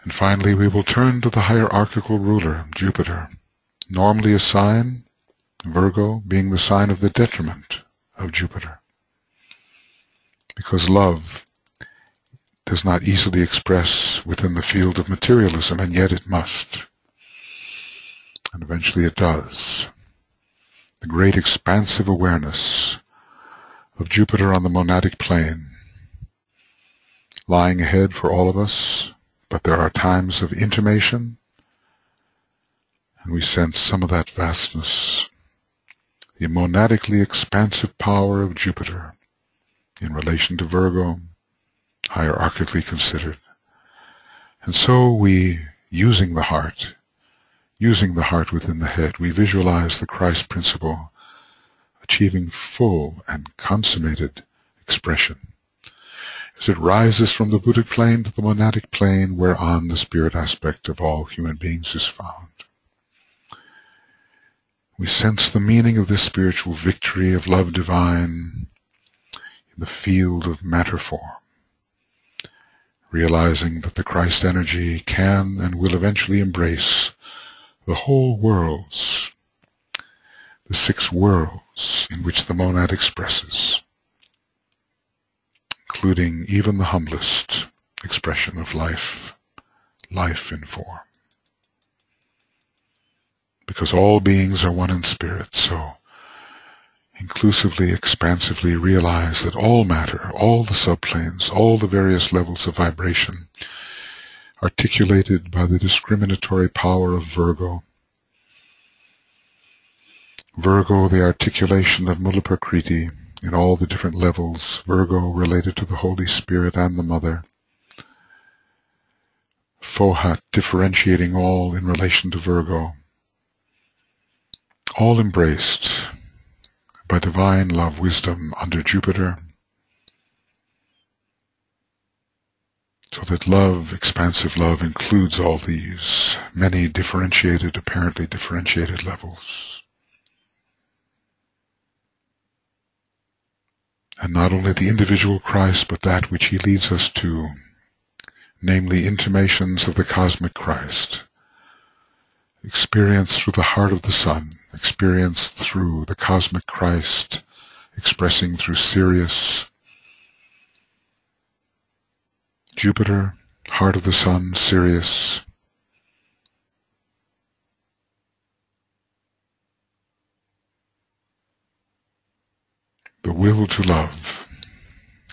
And finally, we will turn to the hierarchical ruler, Jupiter, normally a sign, Virgo being the sign of the detriment of Jupiter. Because love does not easily express within the field of materialism, and yet it must. And eventually it does. The great expansive awareness of Jupiter on the monadic plane, lying ahead for all of us, but there are times of intimation, and we sense some of that vastness, the monadically expansive power of Jupiter in relation to Virgo, hierarchically considered. And so we, using the heart within the head, we visualize the Christ principle achieving full and consummated expression as it rises from the Buddhic plane to the monadic plane whereon the spirit aspect of all human beings is found. We sense the meaning of this spiritual victory of love divine in the field of matter form, realizing that the Christ energy can and will eventually embrace the whole worlds, the 6 worlds in which the monad expresses, including even the humblest expression of life in form. Because all beings are one in spirit, so inclusively, expansively realize that all matter, all the subplanes, all the various levels of vibration, articulated by the discriminatory power of Virgo, the articulation of Mula Prakriti in all the different levels, Virgo related to the Holy Spirit and the Mother, Fohat differentiating all in relation to Virgo, all embraced by divine love wisdom under Jupiter, so that love, expansive love, includes all these many apparently differentiated levels. And not only the individual Christ, but that which he leads us to, namely intimations of the cosmic Christ, experienced through the heart of the Sun, experienced through the cosmic Christ, expressing through Sirius, Jupiter, heart of the Sun, Sirius, the will to love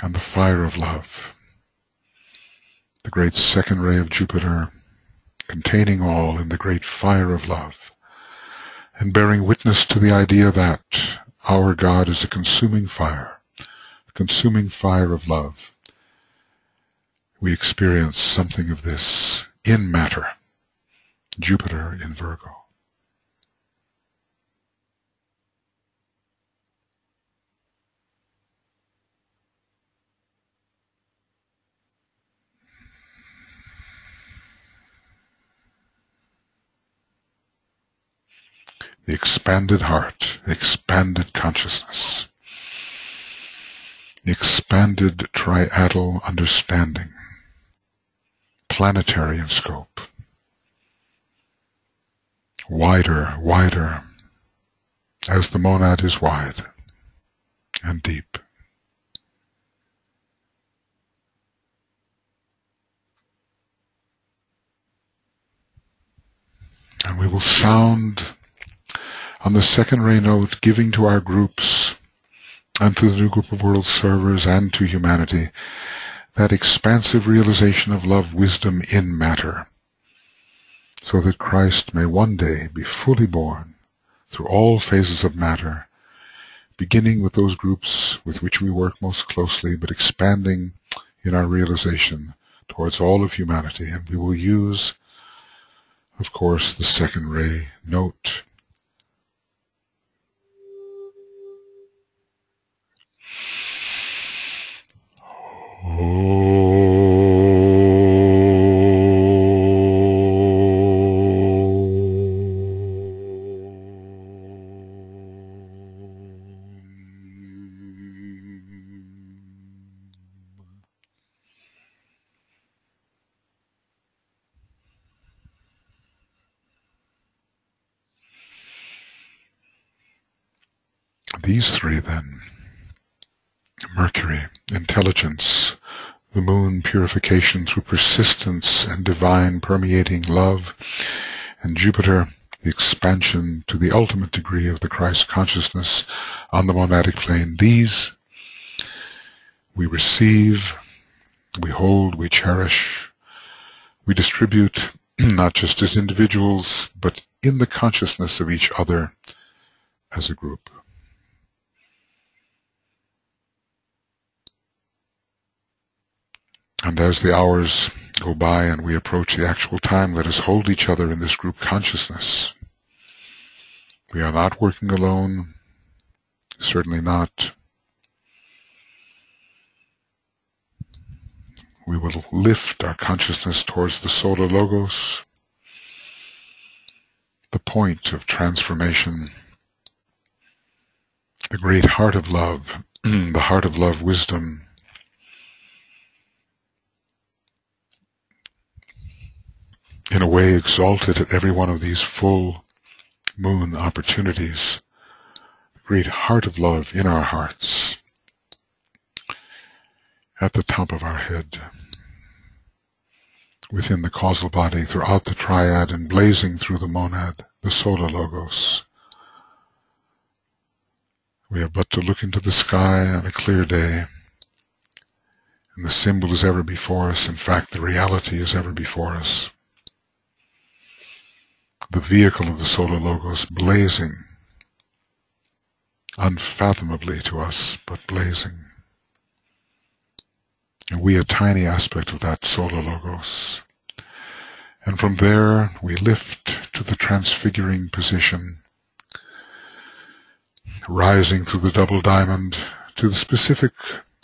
and the fire of love, the great second ray of Jupiter, containing all in the great fire of love, and bearing witness to the idea that our God is a consuming fire of love. We experience something of this in matter, Jupiter in Virgo. The expanded heart, the expanded consciousness, the expanded triadal understanding, planetary in scope, wider, as the monad is wide and deep. And we will sound on the second ray note, giving to our groups and to the new group of world servers and to humanity that expansive realization of love wisdom in matter, so that Christ may one day be fully born through all phases of matter, beginning with those groups with which we work most closely, but expanding in our realization towards all of humanity. And we will use, of course, the second ray note. These three then, Mercury, intelligence, the moon, purification through persistence and divine permeating love, and Jupiter, the expansion to the ultimate degree of the Christ consciousness on the monadic plane. These we receive, we hold, we cherish, we distribute, not just as individuals, but in the consciousness of each other as a group. And as the hours go by and we approach the actual time, let us hold each other in this group consciousness. We are not working alone, certainly not. We will lift our consciousness towards the Solar Logos, the point of transformation, the great heart of love, the heart of love wisdom, in a way exalted at every one of these full moon opportunities, the great heart of love in our hearts, at the top of our head, within the causal body, throughout the triad, and blazing through the monad, the Solar Logos. We have but to look into the sky on a clear day, and the symbol is ever before us. In fact, the reality is ever before us. The vehicle of the Solar Logos blazing, unfathomably to us, but blazing. And we a tiny aspect of that Solar Logos. And from there we lift to the transfiguring position, rising through the double diamond to the specific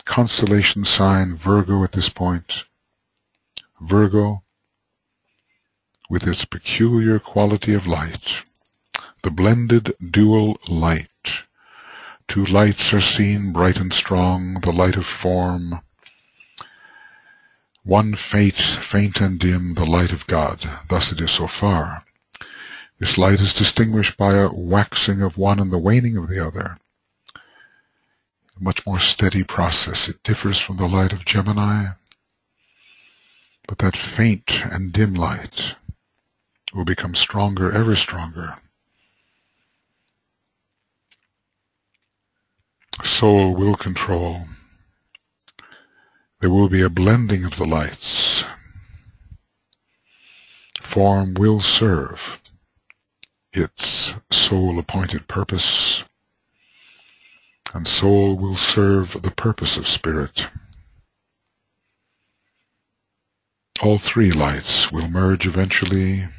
constellation sign Virgo at this point. Virgo, with its peculiar quality of light, the blended dual light. Two lights are seen, bright and strong, the light of form. One faint and dim, the light of God. Thus it is so far. This light is distinguished by a waxing of one and the waning of the other. A much more steady process. It differs from the light of Gemini. But that faint and dim light will become stronger, ever stronger. Soul will control. There will be a blending of the lights. Form will serve its soul-appointed purpose, and soul will serve the purpose of spirit. All three lights will merge eventually.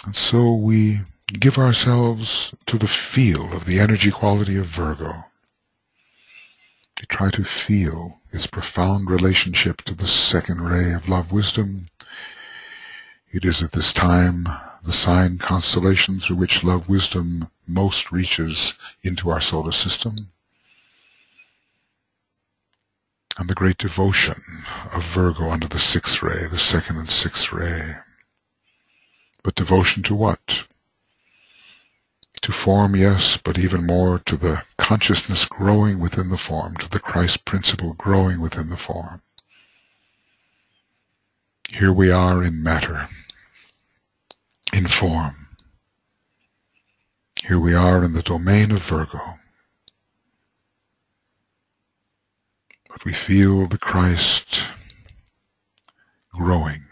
And so we give ourselves to the feel of the energy quality of Virgo. To try to feel its profound relationship to the second ray of love wisdom. It is at this time the sign constellation through which love wisdom most reaches into our solar system. And the great devotion of Virgo under the sixth ray, the second and sixth ray. But devotion to what? To form, yes, but even more to the consciousness growing within the form, to the Christ principle growing within the form. Here we are in matter, in form. Here we are in the domain of Virgo. But we feel the Christ growing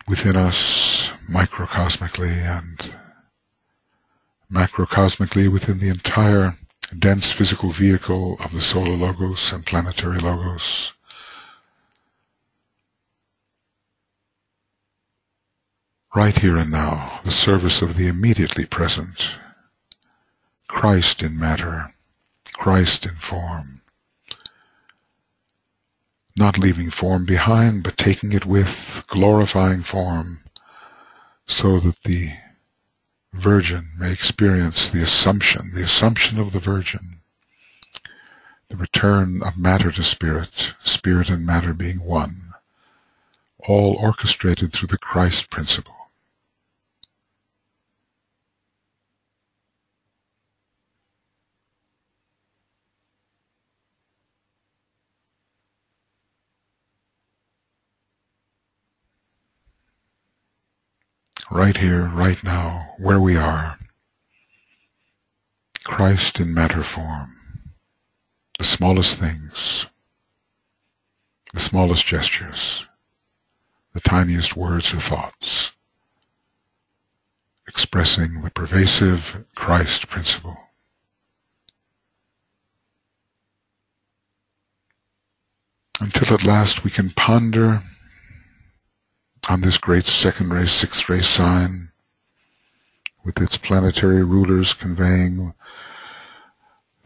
within us, microcosmically and macrocosmically within the entire dense physical vehicle of the Solar Logos and planetary Logos. Right here and now, the service of the immediately present, Christ in matter, Christ in form. Not leaving form behind, but taking it with, glorifying form, so that the Virgin may experience the assumption of the Virgin, the return of matter to spirit, spirit and matter being one, all orchestrated through the Christ principle. right here, right now, where we are. Christ in matter form. The smallest things, the smallest gestures, the tiniest words or thoughts, expressing the pervasive Christ principle. Until at last we can ponder on this great second ray, sixth ray sign, with its planetary rulers conveying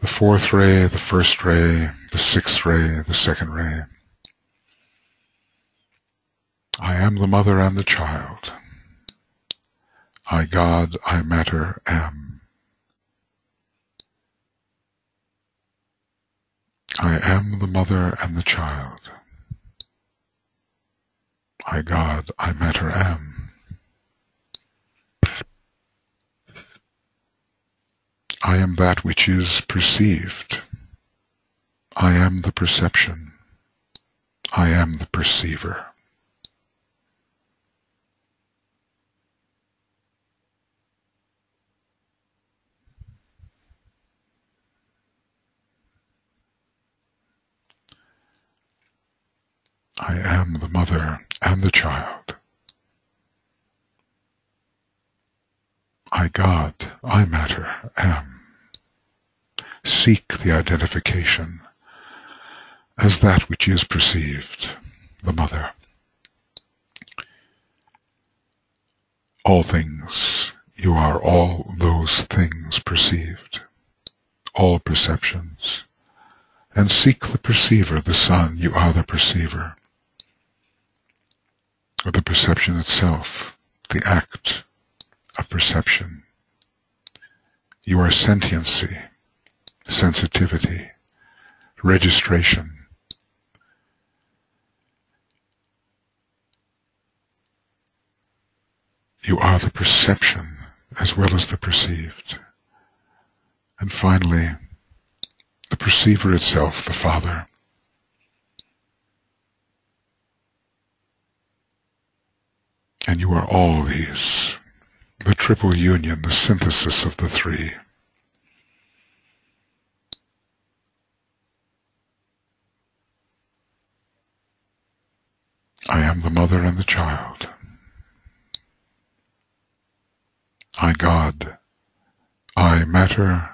the fourth ray, the first ray, the sixth ray, the second ray. I am the mother and the child. I, God, I matter, am. I am the mother and the child. I, God, I matter, am. I am that which is perceived. I am the perception. I am the perceiver. I am the mother and the child. I, God, I matter, am. Seek the identification as that which is perceived, the mother. All things, you are all those things perceived, all perceptions. And seek the perceiver, the sun, you are the perceiver. Or the perception itself, the act of perception. You are sentiency, sensitivity, registration. You are the perception as well as the perceived. And finally, the perceiver itself, the Father. And you are all these, the triple union, the synthesis of the three. I am the mother and the child. I, God, I matter,